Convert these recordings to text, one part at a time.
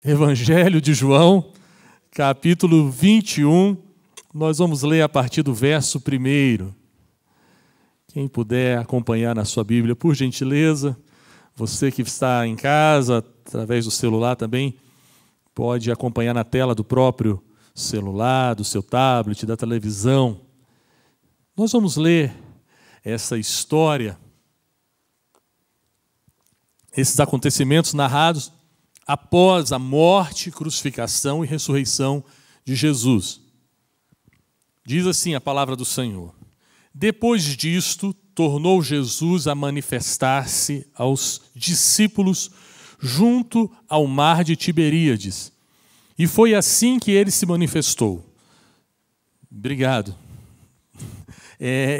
Evangelho de João, capítulo 21, nós vamos ler a partir do verso 1. Quem puder acompanhar na sua Bíblia, por gentileza. Você que está em casa, através do celular também, pode acompanhar na tela do próprio celular, do seu tablet, da televisão. Nós vamos ler essa história, esses acontecimentos narrados após a morte, crucificação e ressurreição de Jesus. Diz assim a palavra do Senhor: depois disto, tornou Jesus a manifestar-se aos discípulos junto ao mar de Tiberíades. E foi assim que ele se manifestou. Obrigado.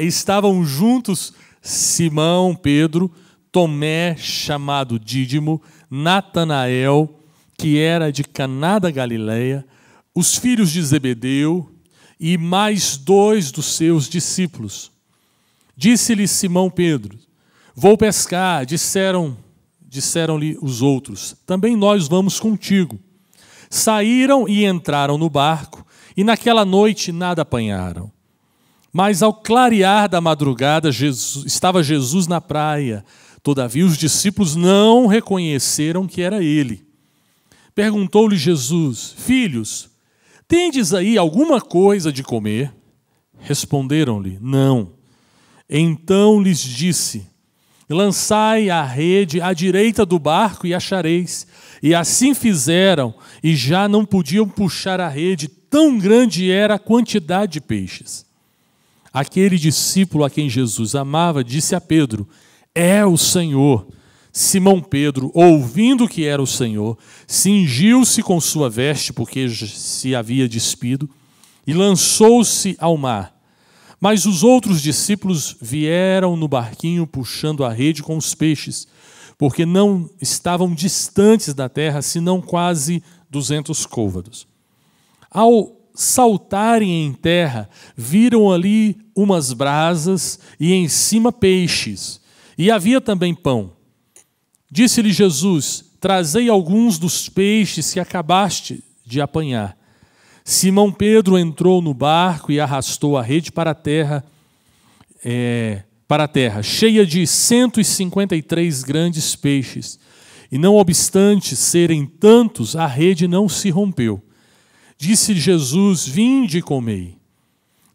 Estavam juntos Simão, Pedro, Tomé, chamado Dídimo, Natanael, que era de Caná da Galileia, os filhos de Zebedeu e mais 2 dos seus discípulos. Disse-lhe Simão Pedro: vou pescar. Disseram-lhe os outros: também nós vamos contigo. Saíram e entraram no barco, e naquela noite nada apanharam. Mas ao clarear da madrugada estava Jesus na praia. Todavia os discípulos não reconheceram que era ele. Perguntou-lhe Jesus: filhos, tendes aí alguma coisa de comer? Responderam-lhe: não. Então lhes disse: lançai a rede à direita do barco e achareis. E assim fizeram, e já não podiam puxar a rede, tão grande era a quantidade de peixes. Aquele discípulo a quem Jesus amava disse a Pedro: é o Senhor. Simão Pedro, ouvindo que era o Senhor, cingiu-se com sua veste, porque se havia despido, e lançou-se ao mar. Mas os outros discípulos vieram no barquinho puxando a rede com os peixes, porque não estavam distantes da terra, senão quase 200 côvados. Ao saltarem em terra, viram ali umas brasas e em cima peixes, e havia também pão. Disse-lhe Jesus: trazei alguns dos peixes que acabaste de apanhar. Simão Pedro entrou no barco e arrastou a rede para a terra, cheia de 153 grandes peixes. E não obstante serem tantos, a rede não se rompeu. Disse Jesus: vinde e comei.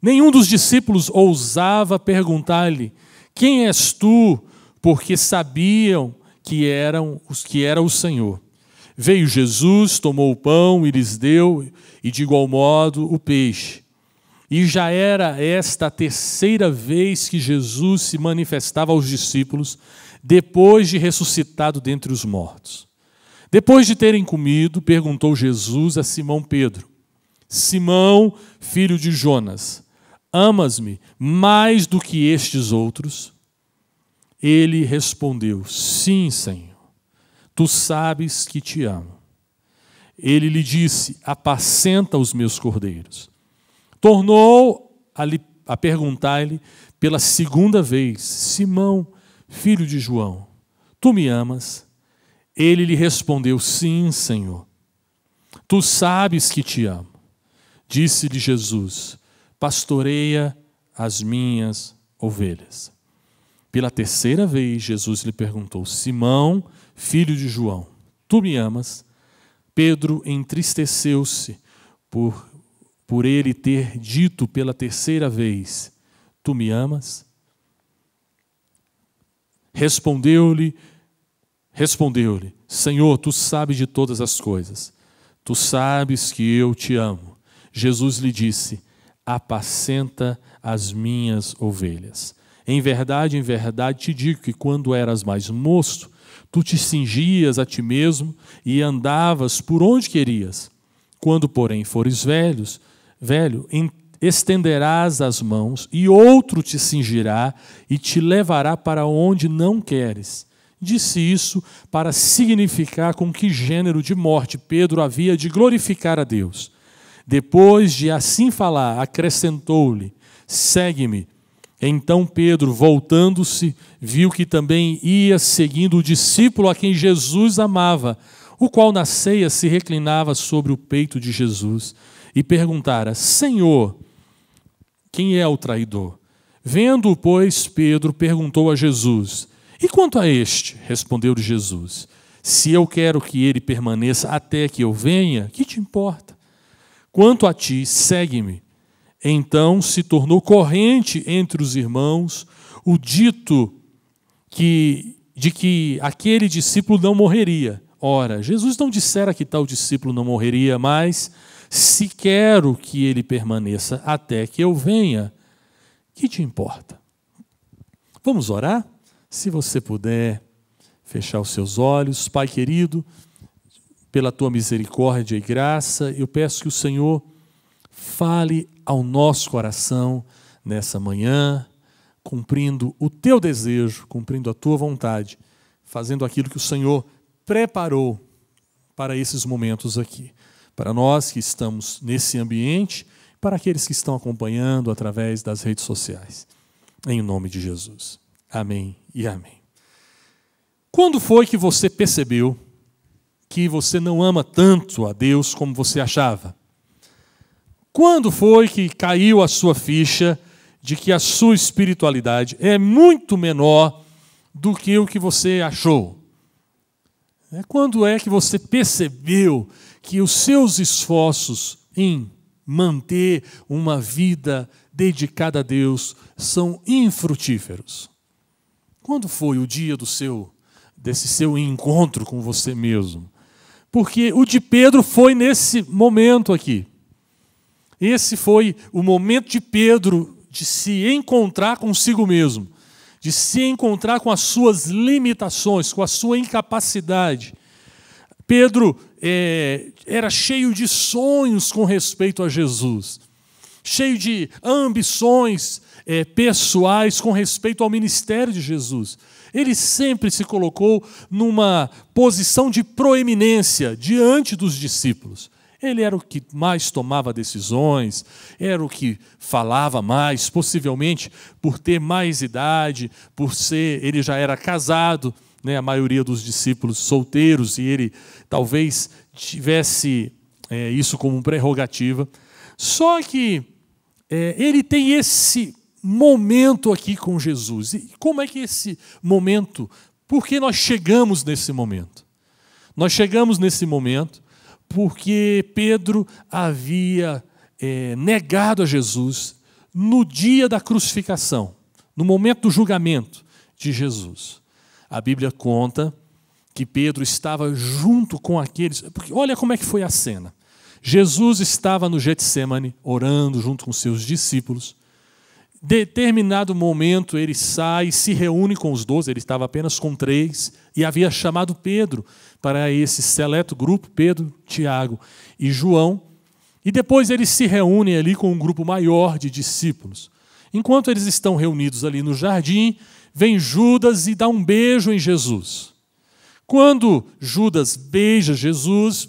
Nenhum dos discípulos ousava perguntar-lhe: quem és tu? Porque sabiam que era o Senhor. Veio Jesus, tomou o pão e lhes deu, e de igual modo o peixe. E já era esta a 3ª vez que Jesus se manifestava aos discípulos, depois de ressuscitado dentre os mortos. Depois de terem comido, perguntou Jesus a Simão Pedro: Simão, filho de Jonas, amas-me mais do que estes outros? Ele respondeu: sim, Senhor, tu sabes que te amo. Ele lhe disse: apacenta os meus cordeiros. Tornou a perguntar-lhe pela 2ª vez: Simão, filho de João, tu me amas? Ele lhe respondeu: sim, Senhor, tu sabes que te amo. Disse-lhe Jesus: pastoreia as minhas ovelhas. Pela 3ª vez, Jesus lhe perguntou: Simão, filho de João, tu me amas? Pedro entristeceu-se por ele ter dito pela 3ª vez: tu me amas? Respondeu-lhe: Senhor, tu sabes de todas as coisas. Tu sabes que eu te amo. Jesus lhe disse: apacenta as minhas ovelhas. Em verdade te digo que quando eras mais moço, tu te cingias a ti mesmo e andavas por onde querias. Quando, porém, fores velho, estenderás as mãos e outro te cingirá e te levará para onde não queres. Disse isso para significar com que gênero de morte Pedro havia de glorificar a Deus. Depois de assim falar, acrescentou-lhe: segue-me. Então Pedro, voltando-se, viu que também ia seguindo o discípulo a quem Jesus amava. o qual na ceia se reclinava sobre o peito de Jesus e perguntara: Senhor, quem é o traidor? Vendo-o, pois, Pedro perguntou a Jesus: E quanto a este? Respondeu-lhe Jesus: Se eu quero que ele permaneça até que eu venha, que te importa? Quanto a ti, segue-me. Então se tornou corrente entre os irmãos o dito de que aquele discípulo não morreria. Ora, Jesus não dissera que tal discípulo não morreria, mas se quero que ele permaneça até que eu venha, que te importa? Vamos orar? Se você puder fechar os seus olhos. Pai querido, pela tua misericórdia e graça, eu peço que o Senhor fale ao nosso coração nessa manhã, cumprindo o teu desejo, cumprindo a tua vontade, fazendo aquilo que o Senhor preparou para esses momentos aqui. Para nós que estamos nesse ambiente, para aqueles que estão acompanhando através das redes sociais. Em nome de Jesus. Amém e amém. Quando foi que você percebeu que você não ama tanto a Deus como você achava? Quando foi que caiu a sua ficha de que a sua espiritualidade é muito menor do que o que você achou? Quando é que você percebeu que os seus esforços em manter uma vida dedicada a Deus são infrutíferos? Quando foi o dia desse seu encontro com você mesmo? Porque o de Pedro foi nesse momento aqui. Esse foi o momento de Pedro de se encontrar consigo mesmo, de se encontrar com as suas limitações, com a sua incapacidade. Pedro era cheio de sonhos com respeito a Jesus, cheio de ambições pessoais com respeito ao ministério de Jesus. Ele sempre se colocou numa posição de proeminência diante dos discípulos. Ele era o que mais tomava decisões, era o que falava mais, possivelmente por ter mais idade, ele já era casado, né, a maioria dos discípulos solteiros, e ele talvez tivesse isso como prerrogativa. Só que ele tem esse momento aqui com Jesus. E como é que esse momento, por que nós chegamos nesse momento? Nós chegamos nesse momento porque Pedro havia negado a Jesus no dia da crucificação, no momento do julgamento de Jesus. A Bíblia conta que Pedro estava junto com aqueles... Porque olha como é que foi a cena. Jesus estava no Getsêmani, orando junto com seus discípulos. Determinado momento ele sai e se reúne com os 12, ele estava apenas com 3, e havia chamado Pedro para esse seleto grupo, Pedro, Tiago e João, e depois eles se reúnem ali com um grupo maior de discípulos. Enquanto eles estão reunidos ali no jardim, vem Judas e dá um beijo em Jesus. Quando Judas beija Jesus,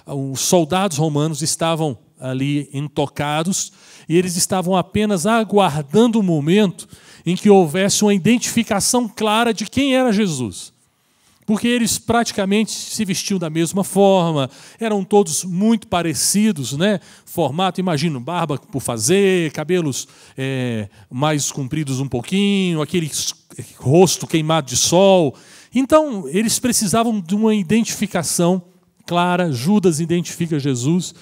os soldados romanos estavam ali intocados, e eles estavam apenas aguardando o momento em que houvesse uma identificação clara de quem era Jesus. Porque eles praticamente se vestiam da mesma forma, eram todos muito parecidos, né? Formato, imagino, barba por fazer, cabelos mais compridos um pouquinho, aquele rosto queimado de sol. Então, eles precisavam de uma identificação clara. Judas identifica Jesus.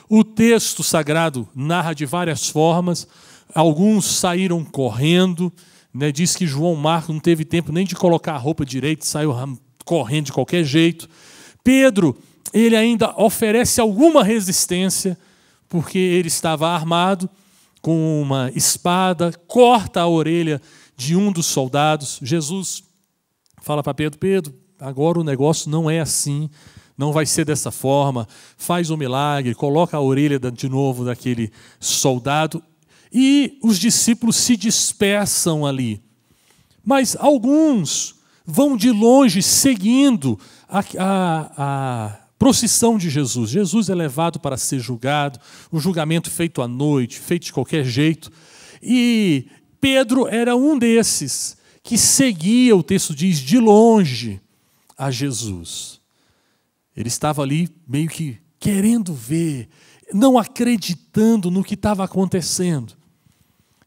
O texto sagrado narra de várias formas. Alguns saíram correndo, né? Diz que João Marcos não teve tempo nem de colocar a roupa direito, saiu correndo de qualquer jeito. Pedro, ele ainda oferece alguma resistência, porque ele estava armado com uma espada, corta a orelha de um dos soldados. Jesus fala para Pedro: Pedro, agora o negócio não é assim, não vai ser dessa forma, faz um milagre, coloca a orelha de novo daquele soldado, e os discípulos se dispersam ali. Mas alguns vão de longe seguindo a procissão de Jesus. Jesus é levado para ser julgado, o julgamento feito à noite, feito de qualquer jeito. E Pedro era um desses que seguia, o texto diz, de longe a Jesus. Ele estava ali meio que querendo ver, não acreditando no que estava acontecendo.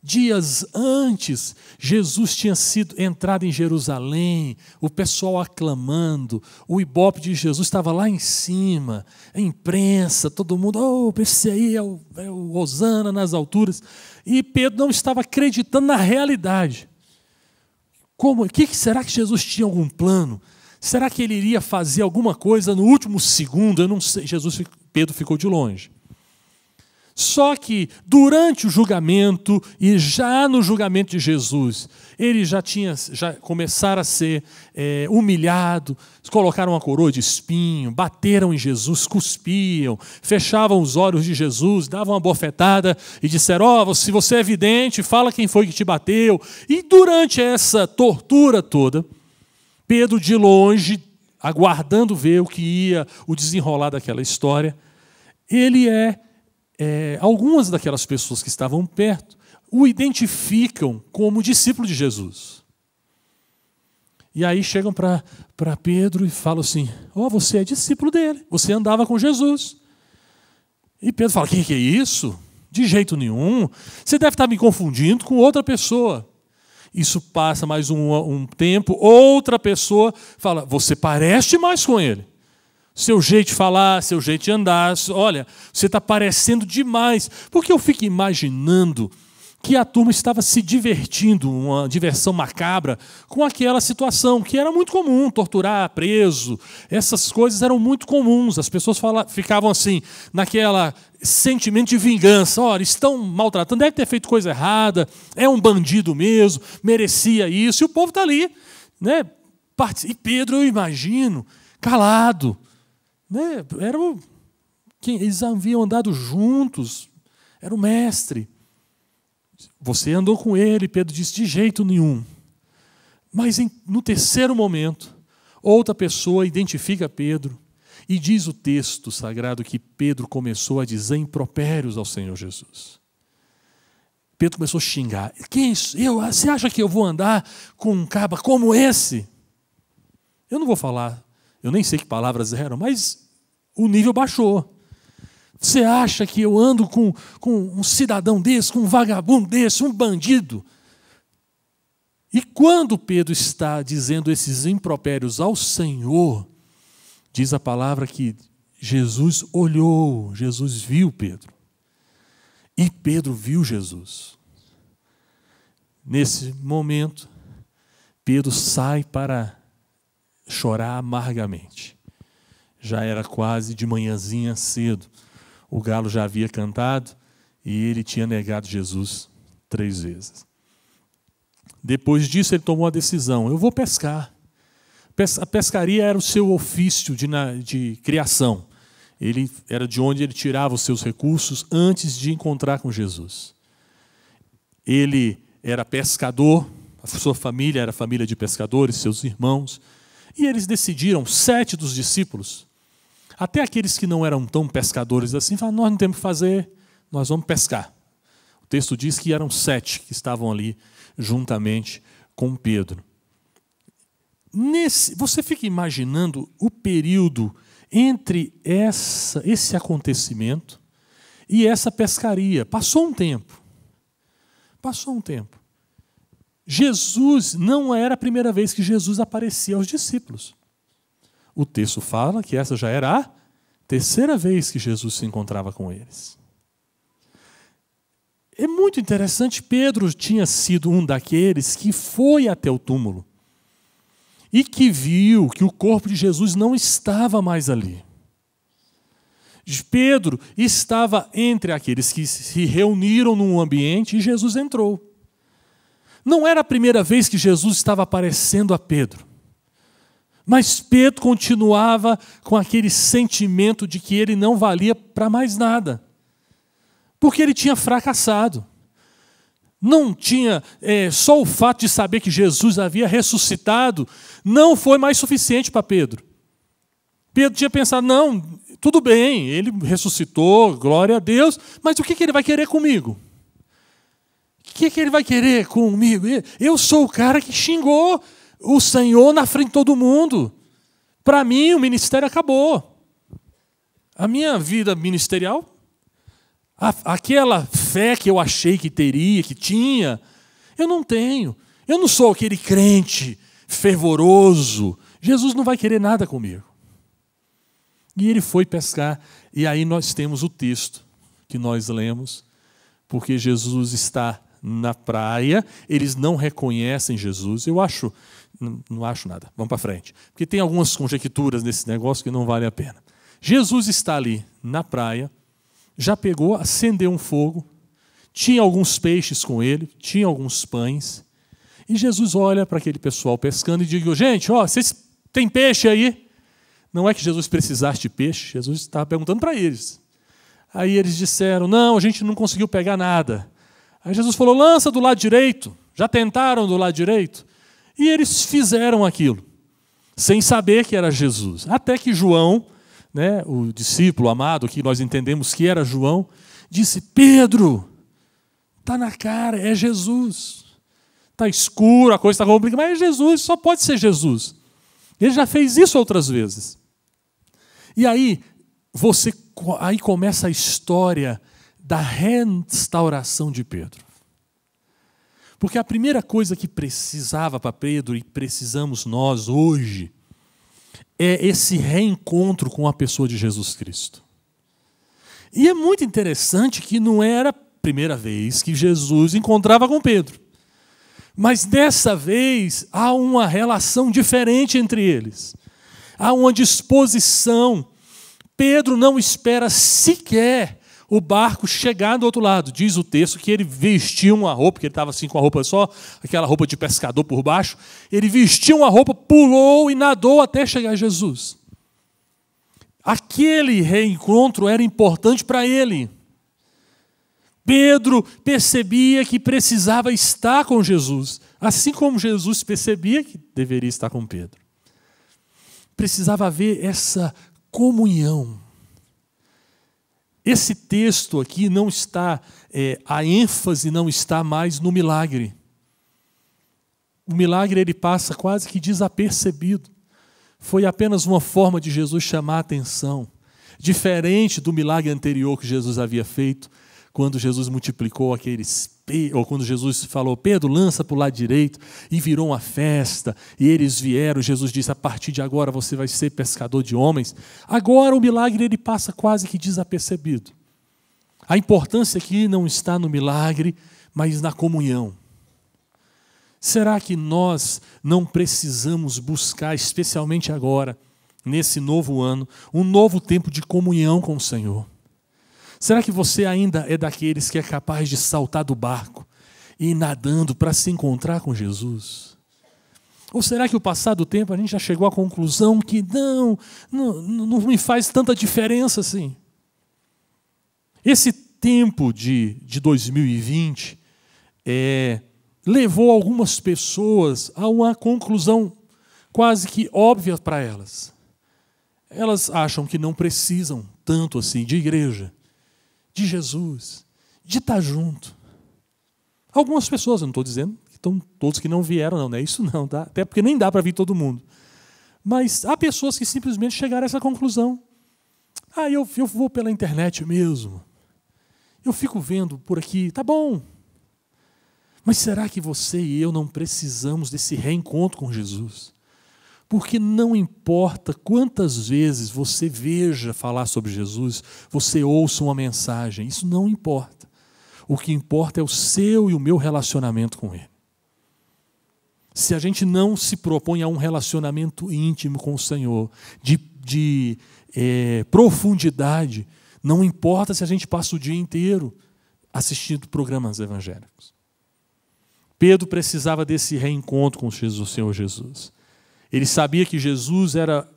Dias antes, Jesus tinha entrado em Jerusalém, o pessoal aclamando, o ibope de Jesus estava lá em cima, a imprensa, todo mundo, esse aí é o Hosana nas alturas. E Pedro não estava acreditando na realidade. Será que Jesus tinha algum plano? Será que ele iria fazer alguma coisa no último segundo? Eu não sei. Pedro ficou de longe. Só que durante o julgamento e já no julgamento de Jesus, ele já começaram a ser humilhado, colocaram uma coroa de espinho, bateram em Jesus, cuspiam, fechavam os olhos de Jesus, davam uma bofetada e disseram, se você é vidente, fala quem foi que te bateu. E durante essa tortura toda, Pedro de longe, aguardando ver o desenrolar daquela história, ele algumas daquelas pessoas que estavam perto o identificam como discípulo de Jesus. E aí chegam para Pedro e falam assim, você é discípulo dele, você andava com Jesus. E Pedro fala, que é isso? De jeito nenhum, você deve estar me confundindo com outra pessoa. Isso passa mais um tempo, outra pessoa fala, você parece mais com ele. Seu jeito de falar, seu jeito de andar, olha, você está parecendo demais. Porque eu fico imaginando que a turma estava se divertindo, uma diversão macabra, com aquela situação que era muito comum, torturar, preso. Essas coisas eram muito comuns. As pessoas ficavam assim, naquela sentimento de vingança. Olha, estão maltratando, deve ter feito coisa errada, é um bandido mesmo, merecia isso. E o povo está ali. Né? E Pedro, eu imagino, calado. Né? Eles haviam andado juntos, era o mestre. Você andou com ele, Pedro disse, de jeito nenhum. Mas no terceiro momento, outra pessoa identifica Pedro e diz o texto sagrado que Pedro começou a dizer impropérios ao Senhor Jesus. Pedro começou a xingar. Você acha que eu vou andar com um caba como esse? Eu não vou falar, eu nem sei que palavras eram, mas o nível baixou. Você acha que eu ando com um cidadão desse, com um vagabundo desse, um bandido? E quando Pedro está dizendo esses impropérios ao Senhor, diz a palavra que Jesus olhou, Jesus viu Pedro. E Pedro viu Jesus. Nesse momento, Pedro sai para chorar amargamente. Já era quase de manhãzinha cedo. O galo já havia cantado e ele tinha negado Jesus 3 vezes. Depois disso, ele tomou a decisão: eu vou pescar. A pescaria era o seu ofício de criação. Era de onde ele tirava os seus recursos antes de encontrar com Jesus. Ele era pescador, a sua família era família de pescadores, seus irmãos. E eles decidiram, 7 dos discípulos, até aqueles que não eram tão pescadores assim, falaram, nós não temos o que fazer, nós vamos pescar. O texto diz que eram 7 que estavam ali juntamente com Pedro. Você fica imaginando o período entre esse acontecimento e essa pescaria. Passou um tempo. Jesus, não era a primeira vez que Jesus aparecia aos discípulos. O texto fala que essa já era a 3ª vez que Jesus se encontrava com eles. É muito interessante, Pedro tinha sido um daqueles que foi até o túmulo e que viu que o corpo de Jesus não estava mais ali. Pedro estava entre aqueles que se reuniram num ambiente e Jesus entrou. Não era a primeira vez que Jesus estava aparecendo a Pedro. Mas Pedro continuava com aquele sentimento de que ele não valia para mais nada. Porque ele tinha fracassado. Não tinha, só o fato de saber que Jesus havia ressuscitado não foi mais suficiente para Pedro. Pedro tinha pensado, não, tudo bem, ele ressuscitou, glória a Deus, mas o que ele vai querer comigo? O que ele vai querer comigo? Eu sou o cara que xingou o Senhor na frente de todo mundo. Para mim, o ministério acabou. A minha vida ministerial, aquela fé que eu achei que teria, que tinha, eu não tenho. Eu não sou aquele crente fervoroso. Jesus não vai querer nada comigo. E ele foi pescar, e aí nós temos o texto que nós lemos, porque Jesus está na praia, eles não reconhecem Jesus. Eu acho, não acho nada, vamos para frente. Porque tem algumas conjecturas nesse negócio que não vale a pena. Jesus está ali na praia, já pegou, acendeu um fogo, tinha alguns peixes com ele, tinha alguns pães, e Jesus olha para aquele pessoal pescando e diz: gente, vocês têm peixe aí? Não é que Jesus precisasse de peixe, Jesus estava perguntando para eles. Aí eles disseram: não, a gente não conseguiu pegar nada. Aí Jesus falou: lança do lado direito. Já tentaram do lado direito? E eles fizeram aquilo, sem saber que era Jesus. Até que João, né, o discípulo amado, que nós entendemos que era João, disse: Pedro, está na cara, é Jesus. Está escuro, a coisa está complicada, mas é Jesus, só pode ser Jesus. Ele já fez isso outras vezes. E aí começa a história da restauração de Pedro. Porque a primeira coisa que precisava para Pedro, e precisamos nós hoje, é esse reencontro com a pessoa de Jesus Cristo. E é muito interessante que não era a primeira vez que Jesus encontrava com Pedro. Mas dessa vez há uma relação diferente entre eles. Há uma disposição. Pedro não espera sequer o barco chegar do outro lado. Diz o texto que ele vestiu uma roupa, que ele estava assim com a roupa só, aquela roupa de pescador por baixo. Ele vestiu uma roupa, pulou e nadou até chegar a Jesus. Aquele reencontro era importante para ele. Pedro percebia que precisava estar com Jesus, assim como Jesus percebia que deveria estar com Pedro. Precisava haver essa comunhão. Esse texto aqui não está, a ênfase não está mais no milagre. O milagre ele passa quase que desapercebido. Foi apenas uma forma de Jesus chamar a atenção, diferente do milagre anterior que Jesus havia feito, quando Jesus multiplicou aqueles, ou quando Jesus falou: Pedro, lança para o lado direito, e virou uma festa, e eles vieram. Jesus disse: a partir de agora você vai ser pescador de homens. Agora o milagre ele passa quase que desapercebido. A importância aqui não está no milagre, mas na comunhão. Será que nós não precisamos buscar, especialmente agora, nesse novo ano, um novo tempo de comunhão com o Senhor? Será que você ainda é daqueles que é capaz de saltar do barco e ir nadando para se encontrar com Jesus? Ou será que o passar do tempo a gente já chegou à conclusão que não me faz tanta diferença assim? Esse tempo de 2020 levou algumas pessoas a uma conclusão quase que óbvia para elas. Elas acham que não precisam tanto assim de igreja, de Jesus, de estar junto. Algumas pessoas, eu não estou dizendo que estão todos que não vieram, não é isso não, tá? Até porque nem dá para vir todo mundo. Mas há pessoas que simplesmente chegaram a essa conclusão. Eu vou pela internet mesmo. Eu fico vendo por aqui, tá bom. Mas será que você e eu não precisamos desse reencontro com Jesus? Porque não importa quantas vezes você veja falar sobre Jesus, você ouça uma mensagem, isso não importa. O que importa é o seu e o meu relacionamento com Ele. Se a gente não se propõe a um relacionamento íntimo com o Senhor, de profundidade, não importa se a gente passa o dia inteiro assistindo programas evangélicos. Pedro precisava desse reencontro com o Senhor Jesus. Ele sabia que Jesus era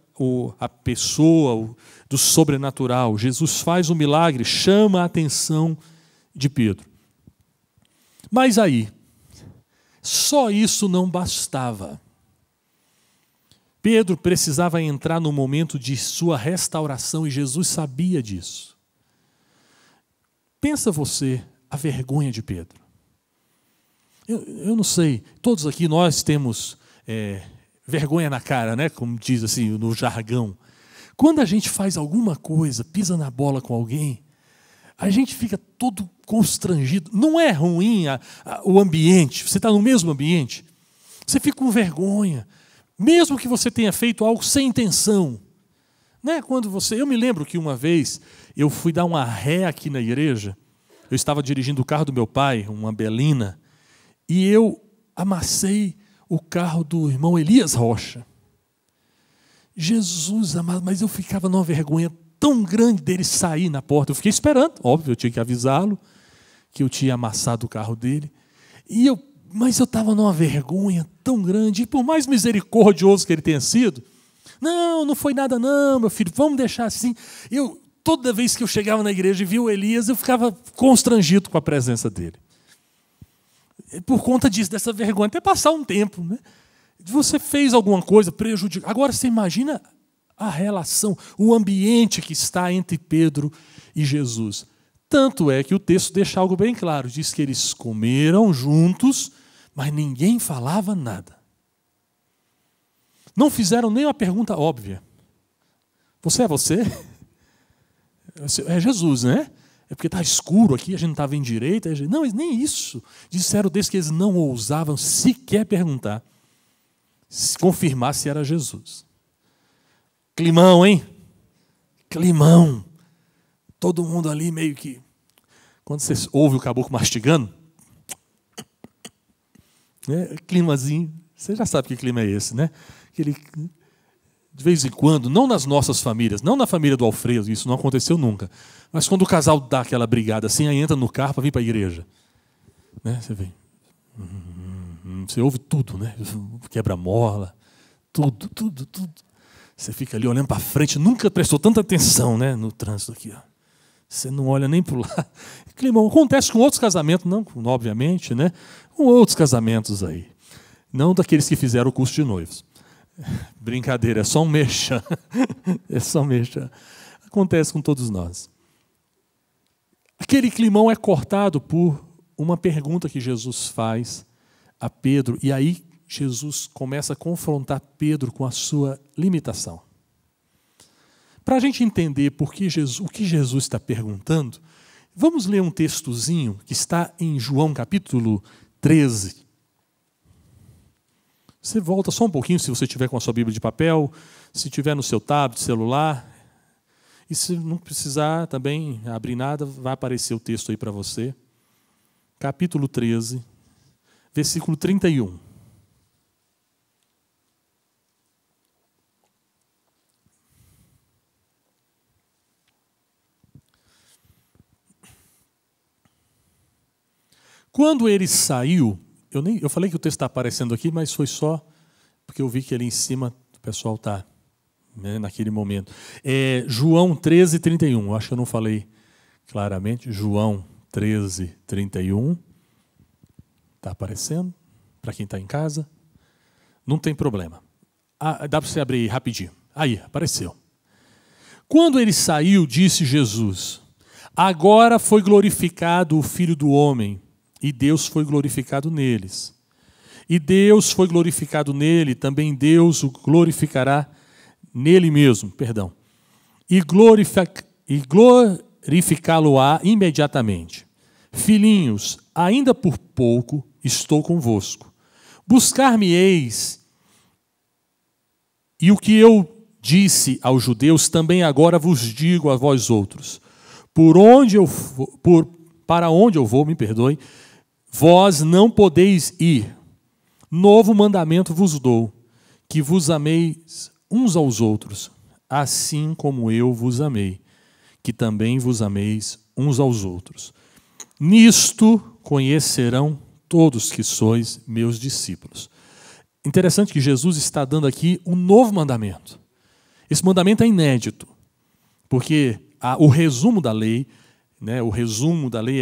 a pessoa do sobrenatural. Jesus faz o milagre, chama a atenção de Pedro. Mas aí, só isso não bastava. Pedro precisava entrar no momento de sua restauração e Jesus sabia disso. Pensa você a vergonha de Pedro. Eu não sei, todos aqui nós temos vergonha na cara, né? Como diz assim no jargão. Quando a gente faz alguma coisa, pisa na bola com alguém, a gente fica todo constrangido. Não é ruim o ambiente, você está no mesmo ambiente, você fica com vergonha, mesmo que você tenha feito algo sem intenção. Né? Eu me lembro que uma vez eu fui dar uma ré aqui na igreja, eu estava dirigindo o carro do meu pai, uma Belina, e eu amassei o carro do irmão Elias Rocha. Jesus amado, mas eu ficava numa vergonha tão grande dele sair na porta. Eu fiquei esperando, óbvio, eu tinha que avisá-lo que eu tinha amassado o carro dele. Mas eu estava numa vergonha tão grande, e por mais misericordioso que ele tenha sido, não foi nada não, meu filho, vamos deixar assim. Toda vez que eu chegava na igreja e via o Elias, eu ficava constrangido com a presença dele. Por conta disso, dessa vergonha, até passar um tempo, né? Você fez alguma coisa, prejudicou. Agora você imagina a relação, o ambiente que está entre Pedro e Jesus. Tanto é que o texto deixa algo bem claro. Diz que eles comeram juntos, mas ninguém falava nada. Não fizeram nem uma pergunta óbvia. Você é você? É Jesus, né? É porque está escuro aqui, a gente não está vendo direito. Não, nem isso. Disseram desde que eles não ousavam sequer perguntar, confirmar se era Jesus. Climão, hein? Climão. Todo mundo ali meio que... Quando você ouve o caboclo mastigando, né? Climazinho. Você já sabe que clima é esse, né? Aquele... De vez em quando, não nas nossas famílias, não na família do Alfredo, isso não aconteceu nunca, mas quando o casal dá aquela brigada assim, aí entra no carro para vir para a igreja. Né? Você vem... Você ouve tudo, né? Quebra-mola, tudo. Você fica ali olhando para frente, nunca prestou tanta atenção, né, no trânsito aqui. Ó. Você não olha nem para o lado. Climão, acontece com outros casamentos, não, obviamente, né? Com outros casamentos aí. Não daqueles que fizeram o curso de noivos. Brincadeira, é só um merchan. É só um merchan. Acontece com todos nós. Aquele climão é cortado por uma pergunta que Jesus faz a Pedro, e aí Jesus começa a confrontar Pedro com a sua limitação. Para a gente entender o que Jesus está perguntando, vamos ler um textozinho que está em João capítulo 13. Você volta só um pouquinho, se você tiver com a sua Bíblia de papel, se tiver no seu tablet, celular, e se não precisar também abrir nada, vai aparecer o texto aí para você. Capítulo 13, versículo 31. Quando ele saiu, eu falei que o texto está aparecendo aqui, mas foi só porque eu vi que ali em cima o pessoal está, né, naquele momento. João 13, 31. Eu acho que eu não falei claramente. João 13, 31. Está aparecendo? Para quem está em casa? Não tem problema. Dá para você abrir rapidinho. Aí, apareceu. Quando ele saiu, disse Jesus: agora foi glorificado o Filho do Homem, e Deus foi glorificado neles. E Deus foi glorificado nele, também Deus o glorificará nele mesmo, e glorificá-lo-á imediatamente. Filhinhos, ainda por pouco estou convosco. Buscar-me-eis, e o que eu disse aos judeus, também agora vos digo a vós outros. Para onde eu vou, vós não podeis ir. Novo mandamento vos dou, que vos ameis uns aos outros, assim como eu vos amei, que também vos ameis uns aos outros. Nisto conhecerão todos que sois meus discípulos. Interessante que Jesus está dando aqui um novo mandamento. Esse mandamento é inédito, porque o resumo da lei, né,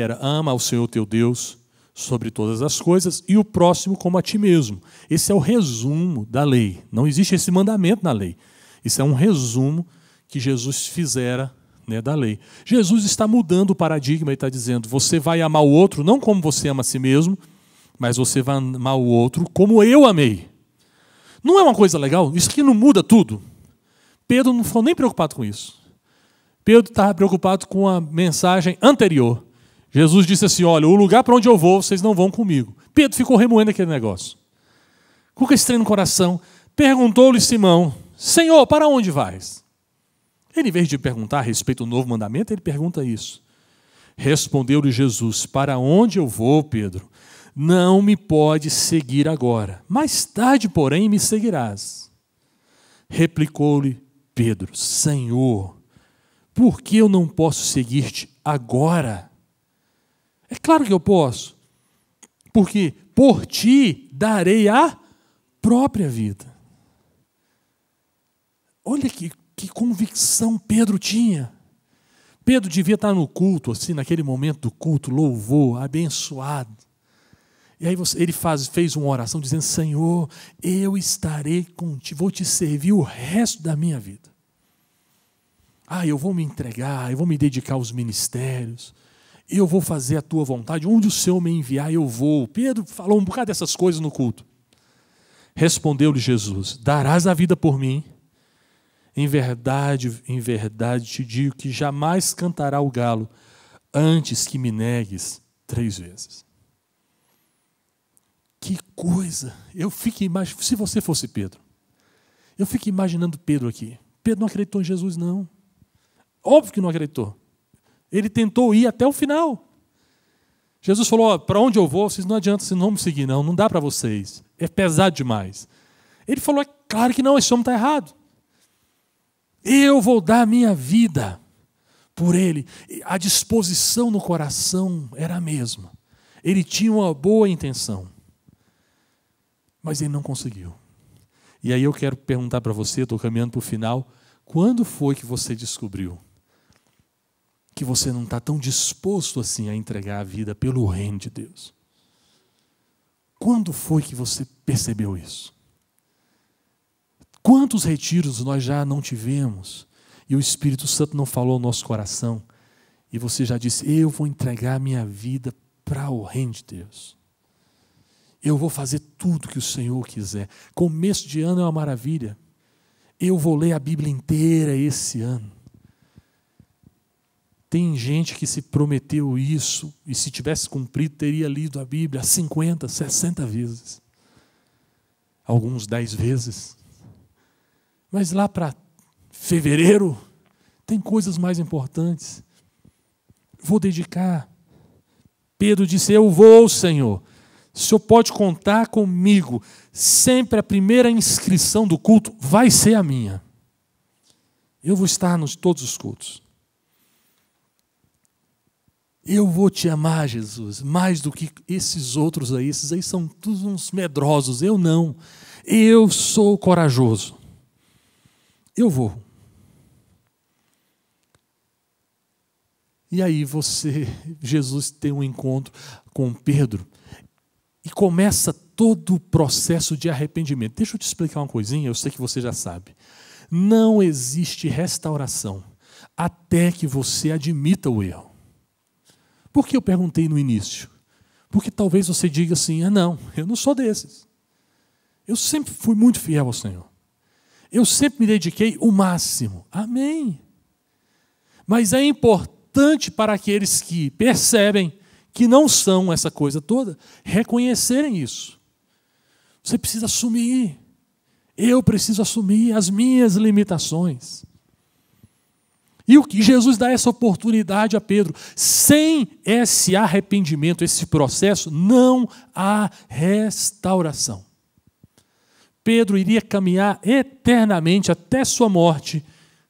era: ama ao Senhor teu Deus sobre todas as coisas e o próximo como a ti mesmo. Esse é o resumo da lei. Não existe esse mandamento na lei. Isso é um resumo que Jesus fizera, né, da lei. Jesus está mudando o paradigma e está dizendo: você vai amar o outro não como você ama a si mesmo, mas você vai amar o outro como eu amei. Não é uma coisa legal? Isso aqui não muda tudo. Pedro não ficou nem preocupado com isso. Pedro estava preocupado com a mensagem anterior. Jesus disse assim, olha, o lugar para onde eu vou, vocês não vão comigo. Pedro ficou remoendo aquele negócio. Com esse trem no coração, perguntou-lhe Simão, Senhor, para onde vais? Ele, em vez de perguntar a respeito do novo mandamento, ele pergunta isso. Respondeu-lhe Jesus, para onde eu vou, Pedro? Não me podes seguir agora. Mais tarde, porém, me seguirás. Replicou-lhe Pedro, Senhor, por que eu não posso seguir-te agora? É claro que eu posso, porque por ti darei a própria vida. Olha que convicção Pedro tinha. Pedro devia estar no culto, assim, naquele momento do culto, louvor, abençoado. E aí ele fez uma oração dizendo, Senhor, eu estarei contigo, vou te servir o resto da minha vida. Eu vou me entregar, eu vou me dedicar aos ministérios, eu vou fazer a tua vontade, onde o Senhor me enviar eu vou. Pedro falou um bocado dessas coisas no culto. Respondeu-lhe Jesus, darás a vida por mim? Em verdade te digo que jamais cantará o galo antes que me negues 3 vezes. Que coisa! Eu fico imaginando, se você fosse Pedro, eu fico imaginando Pedro aqui. Pedro não acreditou em Jesus, não. Óbvio que não acreditou. Ele tentou ir até o final. Jesus falou, para onde eu vou, vocês não adianta, vocês não vão me seguir, não dá para vocês. É pesado demais. Ele falou, é claro que não, esse homem está errado. Eu vou dar a minha vida por ele. A disposição no coração era a mesma. Ele tinha uma boa intenção. Mas ele não conseguiu. E aí eu quero perguntar para você, estou caminhando para o final, quando foi que você descobriu que você não está tão disposto assim a entregar a vida pelo reino de Deus? Quando foi que você percebeu isso? Quantos retiros nós já não tivemos e o Espírito Santo não falou ao nosso coração e você já disse, eu vou entregar a minha vida para o reino de Deus. Eu vou fazer tudo que o Senhor quiser. Começo de ano é uma maravilha. Eu vou ler a Bíblia inteira esse ano. Tem gente que se prometeu isso e se tivesse cumprido teria lido a Bíblia 50, 60 vezes. Alguns 10 vezes. Mas lá para fevereiro tem coisas mais importantes. Vou dedicar. Pedro disse, eu vou, Senhor. O Senhor pode contar comigo. Sempre a primeira inscrição do culto vai ser a minha. Eu vou estar nos todos os cultos. Eu vou te amar, Jesus, mais do que esses outros aí. Esses aí são todos uns medrosos. Eu não. Eu sou corajoso. Eu vou. E aí Jesus tem um encontro com Pedro e começa todo o processo de arrependimento. Deixa eu te explicar uma coisinha, eu sei que você já sabe. Não existe restauração até que você admita o erro. Por que eu perguntei no início? Porque talvez você diga assim, não, eu não sou desses. Eu sempre fui muito fiel ao Senhor. Eu sempre me dediquei o máximo. Amém. Mas é importante para aqueles que percebem que não são essa coisa toda, reconhecerem isso. Você precisa assumir. Eu preciso assumir as minhas limitações. E o que Jesus dá essa oportunidade a Pedro. Sem esse arrependimento, esse processo, não há restauração. Pedro iria caminhar eternamente até sua morte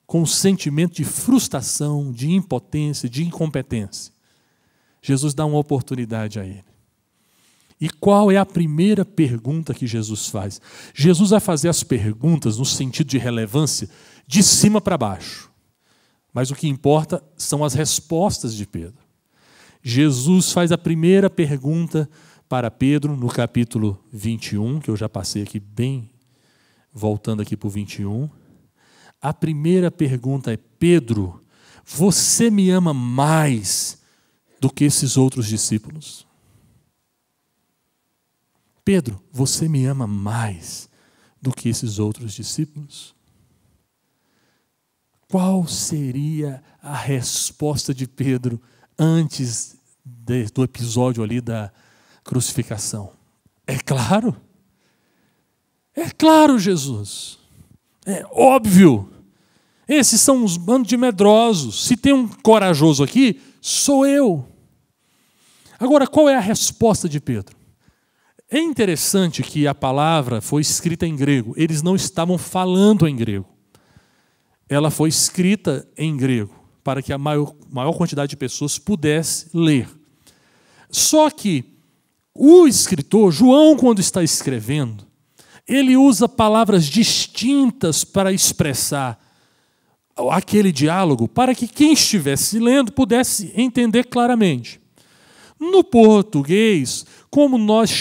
com um sentimento de frustração, de impotência, de incompetência. Jesus dá uma oportunidade a ele. E qual é a primeira pergunta que Jesus faz? Jesus vai fazer as perguntas no sentido de relevância de cima para baixo. Mas o que importa são as respostas de Pedro. Jesus faz a primeira pergunta para Pedro no capítulo 21, que eu já passei aqui bem, voltando aqui para o 21. A primeira pergunta é, Pedro, você me ama mais do que esses outros discípulos? Pedro, você me ama mais do que esses outros discípulos? qual seria a resposta de Pedro antes do episódio ali da crucificação? É claro, Jesus. É óbvio. Esses são uns bandos de medrosos. Se tem um corajoso aqui, sou eu. Agora, qual é a resposta de Pedro? É interessante que a palavra foi escrita em grego. Eles não estavam falando em grego. Ela foi escrita em grego, para que a maior quantidade de pessoas pudesse ler. Só que o escritor, João, quando está escrevendo, ele usa palavras distintas para expressar aquele diálogo, para que quem estivesse lendo pudesse entender claramente. No português, como nós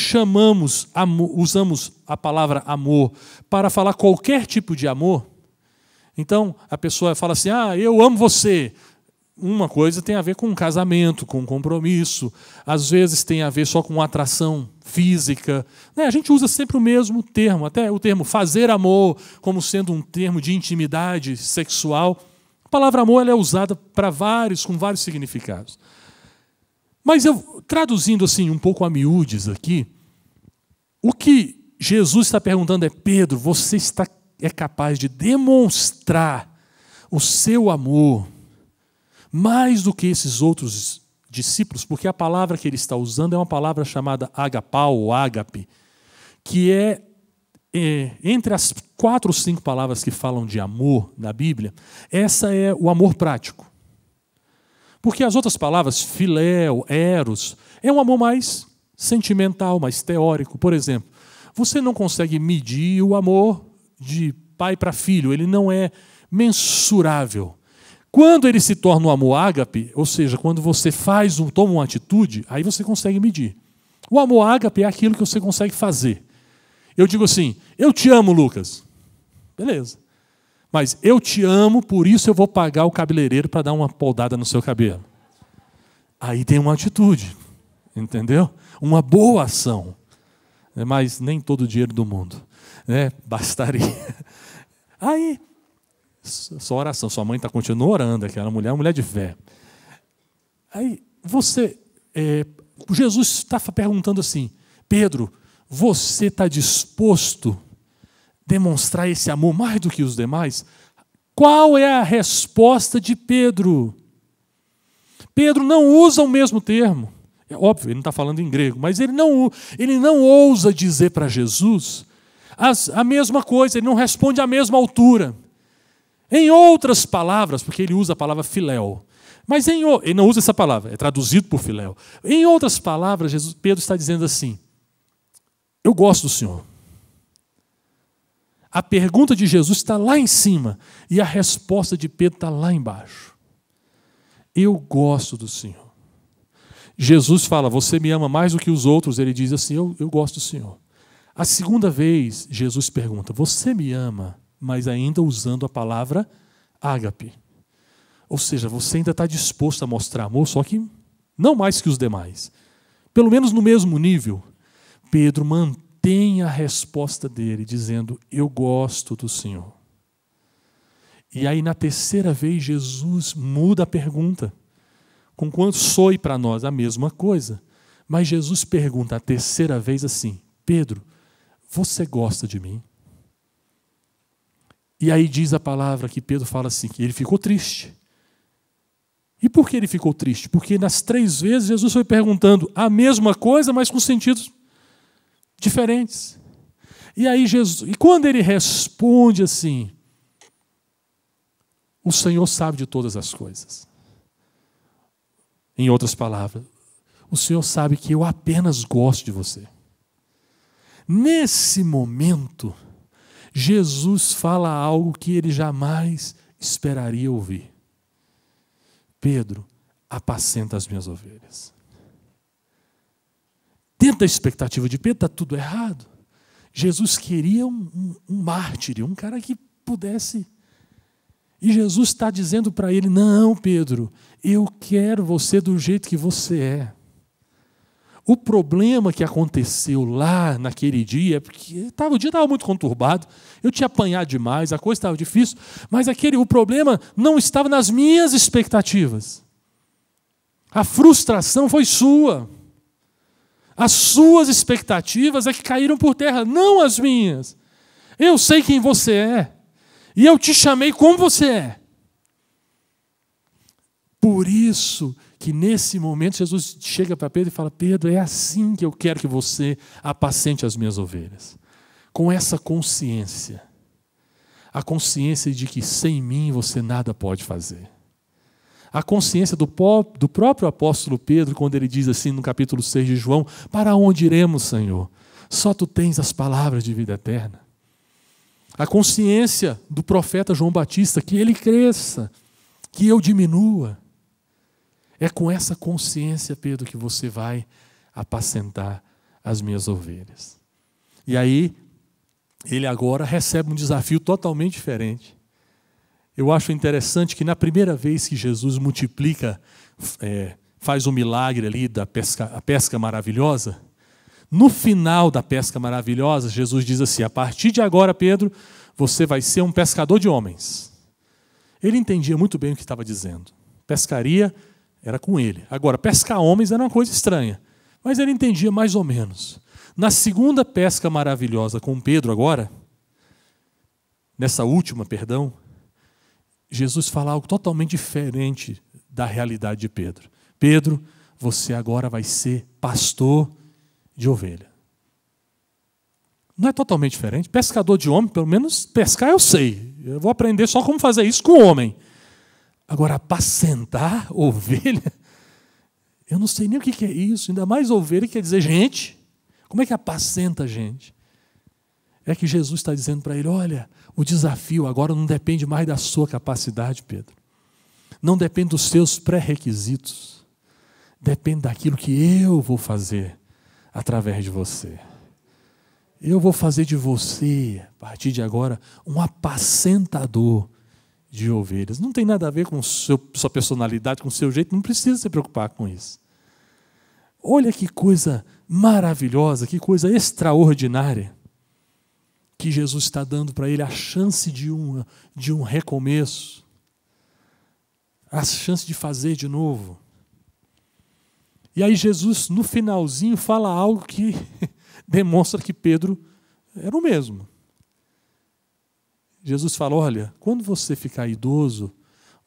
usamos a palavra amor para falar qualquer tipo de amor, então a pessoa fala assim, eu amo você. Uma coisa tem a ver com um casamento, com um compromisso, às vezes tem a ver só com atração física. A gente usa sempre o mesmo termo, até o termo fazer amor, como sendo um termo de intimidade sexual. A palavra amor ela é usada com vários significados. Mas eu, traduzindo assim um pouco a miúdes aqui, o que Jesus está perguntando é, Pedro, você é capaz de demonstrar o seu amor mais do que esses outros discípulos, porque a palavra que ele está usando é uma palavra chamada agapau ou ágape, que é entre as 4 ou 5 palavras que falam de amor na Bíblia, essa é o amor prático. Porque as outras palavras, filéu, eros, é um amor mais sentimental, mais teórico. Por exemplo, você não consegue medir o amor de pai para filho, ele não é mensurável. Quando ele se torna um amor ágape, ou seja, quando você toma uma atitude, aí você consegue medir. O amor ágape é aquilo que você consegue fazer. Eu digo assim, eu te amo, Lucas. Beleza. Mas eu te amo, por isso eu vou pagar o cabeleireiro para dar uma podada no seu cabelo. Aí tem uma atitude, entendeu? Uma boa ação. Mas nem todo o dinheiro do mundo. Bastaria. Aí, só oração. Sua mãe continua orando, aquela mulher é uma mulher de fé. Aí, Jesus está perguntando assim, Pedro, você está disposto a demonstrar esse amor mais do que os demais? Qual é a resposta de Pedro? Pedro não usa o mesmo termo. É óbvio, ele não está falando em grego, mas ele não ousa dizer para Jesus a mesma coisa, ele não responde à mesma altura. Em outras palavras, porque ele usa a palavra filéu, mas ele não usa essa palavra, é traduzido por filéu. Em outras palavras, Pedro está dizendo assim, eu gosto do Senhor. A pergunta de Jesus está lá em cima e a resposta de Pedro está lá embaixo. Eu gosto do Senhor. Jesus fala, você me ama mais do que os outros. Ele diz assim, eu gosto do Senhor. A segunda vez, Jesus pergunta, você me ama, mas ainda usando a palavra ágape. Ou seja, você ainda está disposto a mostrar amor, só que não mais que os demais. Pelo menos no mesmo nível. Pedro mantém a resposta dele, dizendo, eu gosto do Senhor. E aí, na terceira vez, Jesus muda a pergunta. Conquanto soe para nós a mesma coisa. Mas Jesus pergunta a terceira vez assim, Pedro, você gosta de mim? E aí diz a palavra que Pedro fala assim, que ele ficou triste. E por que ele ficou triste? Porque nas 3 vezes Jesus foi perguntando a mesma coisa, mas com sentidos diferentes. E quando ele responde assim, o Senhor sabe de todas as coisas. Em outras palavras, o Senhor sabe que eu apenas gosto de você. Nesse momento, Jesus fala algo que ele jamais esperaria ouvir. Pedro, apacenta as minhas ovelhas. Dentro da expectativa de Pedro, está tudo errado. Jesus queria um mártir, um cara que pudesse. E Jesus está dizendo para ele, não, Pedro, eu quero você do jeito que você é. O problema que aconteceu lá naquele dia é porque o dia estava muito conturbado, eu tinha apanhado demais, a coisa estava difícil, mas o problema não estava nas minhas expectativas. A frustração foi sua. As suas expectativas é que caíram por terra, não as minhas. Eu sei quem você é, e eu te chamei como você é. Por isso que nesse momento Jesus chega para Pedro e fala: Pedro, é assim que eu quero que você apacente as minhas ovelhas. Com essa consciência. A consciência de que sem mim você nada pode fazer. A consciência do próprio apóstolo Pedro, quando ele diz assim no capítulo 6 de João: para onde iremos, Senhor? Só tu tens as palavras de vida eterna. A consciência do profeta João Batista, que ele cresça, que eu diminua. É com essa consciência, Pedro, que você vai apacentar as minhas ovelhas. E aí, ele agora recebe um desafio totalmente diferente. Eu acho interessante que na primeira vez que Jesus multiplica, faz um milagre ali da pesca maravilhosa, no final da pesca maravilhosa, Jesus diz assim: a partir de agora, Pedro, você vai ser um pescador de homens. Ele entendia muito bem o que estava dizendo. Pescaria era com ele. Agora, pescar homens era uma coisa estranha, mas ele entendia mais ou menos. Na segunda pesca maravilhosa com Pedro agora, nessa última, Jesus fala algo totalmente diferente da realidade de Pedro. Pedro, você agora vai ser pastor de ovelha. Não é totalmente diferente? Pescador de homem, pelo menos pescar eu sei. Eu vou aprender só como fazer isso com homem. Agora, apacentar ovelha, eu não sei nem o que é isso. Ainda mais ovelha quer dizer gente. Como é que apacenta gente? É que Jesus está dizendo para ele: olha, o desafio agora não depende mais da sua capacidade, Pedro. Não depende dos seus pré-requisitos. Depende daquilo que eu vou fazer através de você. Eu vou fazer de você, a partir de agora, um apacentador de ovelhas. Não tem nada a ver com sua personalidade, com o seu jeito, não precisa se preocupar com isso. Olha que coisa maravilhosa, que coisa extraordinária, que Jesus está dando para ele a chance de um recomeço, a chance de fazer de novo. E aí Jesus, no finalzinho, fala algo que demonstra que Pedro era o mesmo. Jesus fala: olha, quando você ficar idoso,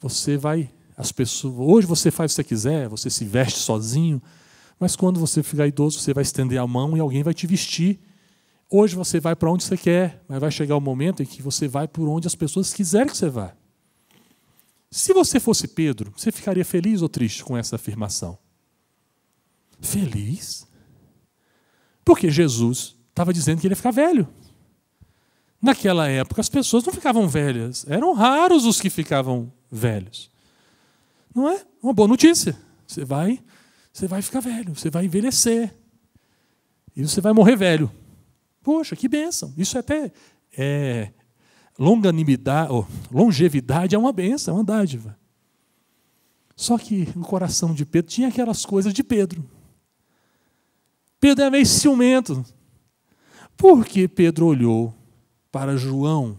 hoje você faz o que você quiser, você se veste sozinho, mas quando você ficar idoso, você vai estender a mão e alguém vai te vestir. Hoje você vai para onde você quer, mas vai chegar o momento em que você vai por onde as pessoas quiserem que você vá. Se você fosse Pedro, você ficaria feliz ou triste com essa afirmação? Feliz? Porque Jesus estava dizendo que ele ia ficar velho. Naquela época, as pessoas não ficavam velhas. Eram raros os que ficavam velhos. Não é? Uma boa notícia. Você vai ficar velho, você vai envelhecer. E você vai morrer velho. Poxa, que bênção. Isso até longevidade é uma bênção, é uma dádiva. Só que no coração de Pedro tinha aquelas coisas de Pedro. Pedro é meio ciumento. Porque Pedro olhou para João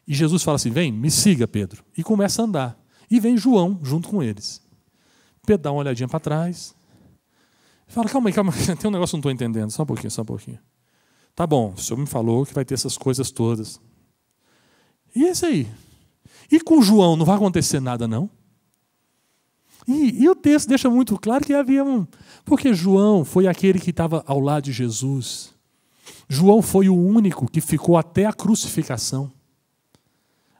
e Jesus fala assim: vem, me siga, Pedro. E começa a andar. E vem João junto com eles. Pedro dá uma olhadinha para trás. Fala: calma aí, tem um negócio que eu não estou entendendo. Só um pouquinho. Tá bom, o senhor me falou que vai ter essas coisas todas. E é isso aí. E com João não vai acontecer nada, não? E o texto deixa muito claro que havia porque João foi aquele que estava ao lado de Jesus. João foi o único que ficou até a crucificação.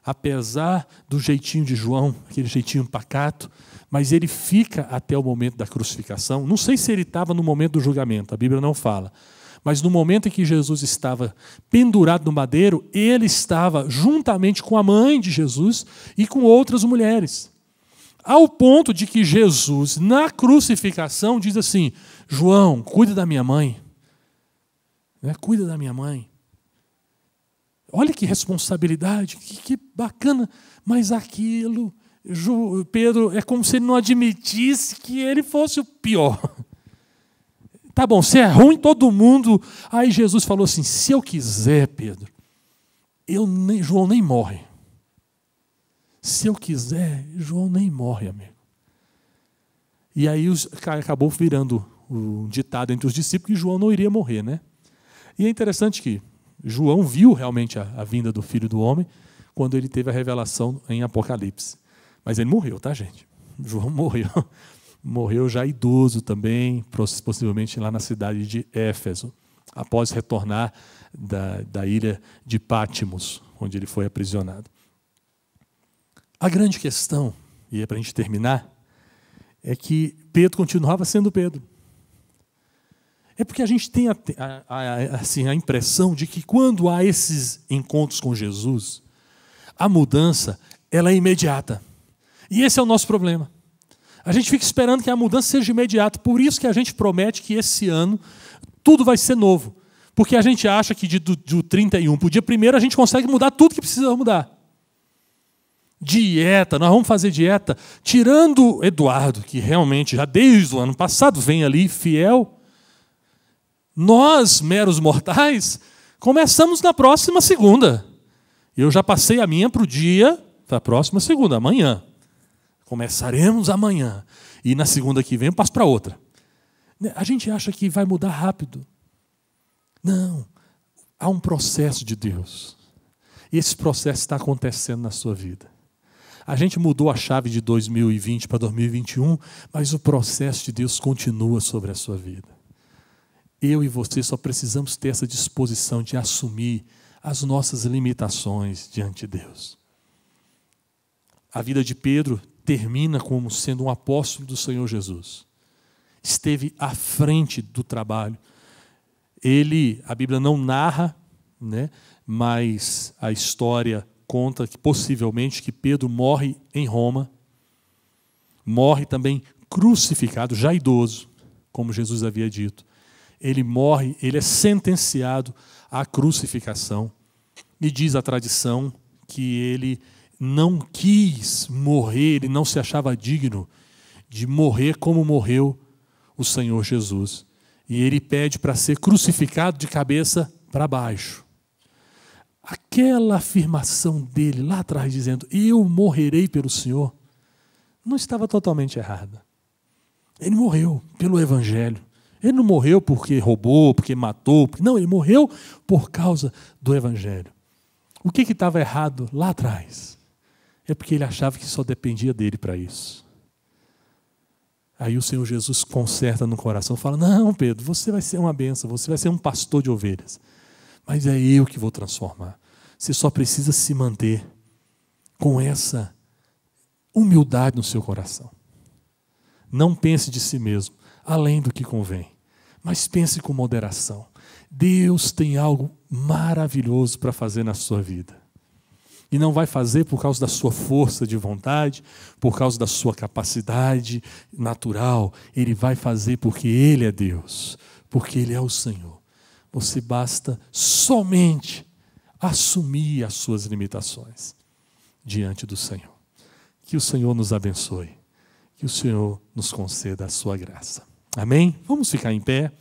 Apesar do jeitinho de João, aquele jeitinho pacato, mas ele fica até o momento da crucificação. Não sei se ele estava no momento do julgamento, a Bíblia não fala. Mas no momento em que Jesus estava pendurado no madeiro, ele estava juntamente com a mãe de Jesus e com outras mulheres. Ao ponto de que Jesus, na crucificação, diz assim: João, cuida da minha mãe. Cuida da minha mãe. Olha que responsabilidade, que bacana. Mas aquilo, Pedro, é como se ele não admitisse que ele fosse o pior. Tá bom, se é ruim todo mundo. Aí Jesus falou assim, se eu quiser, Pedro, João nem morre. Se eu quiser, João nem morre, amigo. E aí acabou virando o ditado entre os discípulos que João não iria morrer, né? E é interessante que João viu realmente a vinda do Filho do Homem quando ele teve a revelação em Apocalipse. Mas ele morreu, tá, gente? João morreu. Morreu já idoso também, possivelmente lá na cidade de Éfeso, após retornar da ilha de Pátimos, onde ele foi aprisionado. A grande questão, e é para a gente terminar, é que Pedro continuava sendo Pedro. É porque a gente tem a impressão de que quando há esses encontros com Jesus, a mudança ela é imediata. E esse é o nosso problema. A gente fica esperando que a mudança seja imediata. Por isso que a gente promete que esse ano tudo vai ser novo. Porque a gente acha que do 31 para o dia 1º a gente consegue mudar tudo que precisa mudar. Dieta, nós vamos fazer dieta. Tirando Eduardo, que realmente já desde o ano passado vem ali fiel, nós, meros mortais, começamos na próxima segunda. Eu já passei a minha para o dia da próxima segunda, amanhã. Começaremos amanhã. E na segunda que vem eu passo para outra. A gente acha que vai mudar rápido. Não. Há um processo de Deus. E esse processo está acontecendo na sua vida. A gente mudou a chave de 2020 para 2021, mas o processo de Deus continua sobre a sua vida. Eu e você só precisamos ter essa disposição de assumir as nossas limitações diante de Deus. A vida de Pedro termina como sendo um apóstolo do Senhor Jesus. Esteve à frente do trabalho. A Bíblia não narra, né, mas a história conta que possivelmente que Pedro morre em Roma. Morre também crucificado, já idoso, como Jesus havia dito. Ele morre, ele é sentenciado à crucificação. E diz a tradição que ele não quis morrer, ele não se achava digno de morrer como morreu o Senhor Jesus. E ele pede para ser crucificado de cabeça para baixo. Aquela afirmação dele lá atrás, dizendo, eu morrerei pelo Senhor, não estava totalmente errada. Ele morreu pelo Evangelho. Ele não morreu porque roubou, porque matou. Não, ele morreu por causa do Evangelho. O que estava errado lá atrás? É porque ele achava que só dependia dele para isso. Aí o Senhor Jesus conserta no coração, fala, não, Pedro, você vai ser uma bênção, você vai ser um pastor de ovelhas. Mas é eu que vou transformar. Você só precisa se manter com essa humildade no seu coração. Não pense de si mesmo, além do que convém. Mas pense com moderação. Deus tem algo maravilhoso para fazer na sua vida. E não vai fazer por causa da sua força de vontade, por causa da sua capacidade natural. Ele vai fazer porque Ele é Deus, porque Ele é o Senhor. Você basta somente assumir as suas limitações diante do Senhor. Que o Senhor nos abençoe. Que o Senhor nos conceda a sua graça. Amém? Vamos ficar em pé.